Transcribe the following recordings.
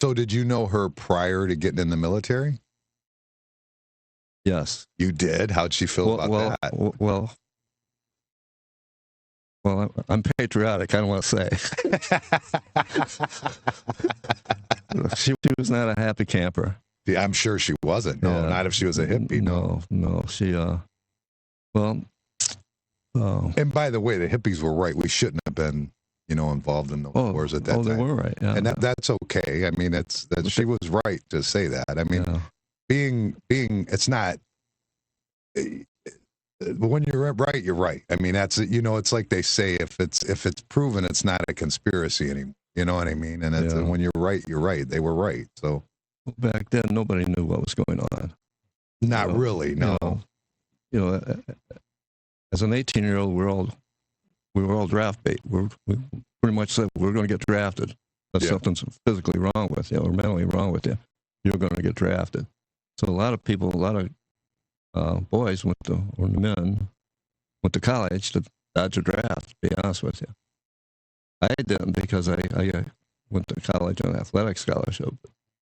So did you know her prior to getting in the military? Yes. You did? How'd she feel about that? Well, I'm patriotic. I don't want to say. She was not a happy camper. Yeah, I'm sure she wasn't. No, not if she was a hippie. No. She, and by the way, the hippies were right. We shouldn't have been, involved in those wars at that time. Oh, they were right. Yeah. And that's okay. I mean, she was right to say that. I mean, being, it's not. When you're right, you're right. I mean, that's it's like they say, if it's proven, it's not a conspiracy anymore. You know what I mean? And when you're right, you're right. They were right. So back then, nobody knew what was going on. Not really, no. As an 18-year-old, we were all draft bait. We pretty much said we're going to get drafted. If something's physically wrong with you or mentally wrong with you, you're going to get drafted. So a lot of people, boys men went to college to dodge a draft, to be honest with you. I didn't because I went to college on an athletic scholarship.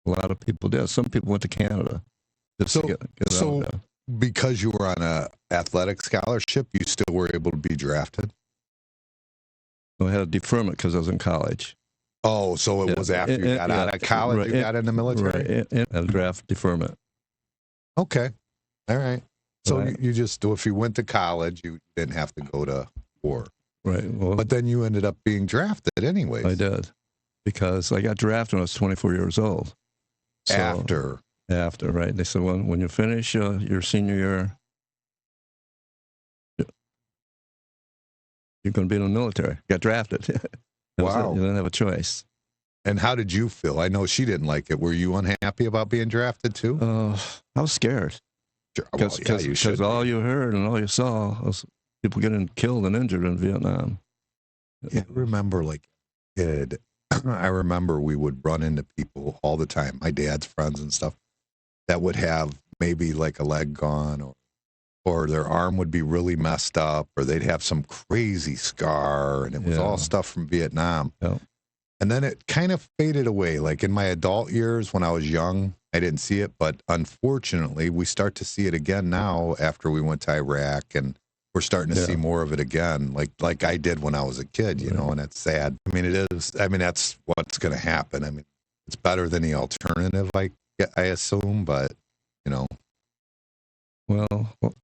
A lot of people did. Some people went to Canada. So because you were on an athletic scholarship, you still were able to be drafted? I had a deferment because I was in college. Oh, so it was after you got out of college, you got in the military? Right, and a draft deferment. Okay. All right. So you just, if you went to college, you didn't have to go to war. Right. Well, but then you ended up being drafted anyways. I did. Because I got drafted when I was 24 years old. So, After, right. They said, well, when you finish your senior year, you're going to be in the military. Got drafted. Wow. You didn't have a choice. And how did you feel? I know she didn't like it. Were you unhappy about being drafted too? I was scared. Because all you heard and all you saw was people getting killed and injured in Vietnam. Yeah, I remember kid. I remember we would run into people all the time, my dad's friends and stuff, that would have maybe a leg gone or their arm would be really messed up or they'd have some crazy scar and it was all stuff from Vietnam. Yeah. And then it kind of faded away. Like in my adult years when I was young, I didn't see it, but unfortunately we start to see it again now after we went to Iraq and we're starting to see more of it again, like I did when I was a kid, and it's sad. I mean, it is. I mean, that's what's going to happen. I mean, it's better than the alternative, I assume, but, Well, a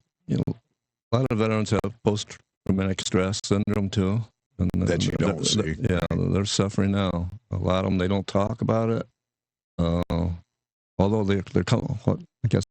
lot of veterans have post-traumatic stress syndrome, too. And that you don't see. They're suffering now. A lot of them, they don't talk about it. Although I guess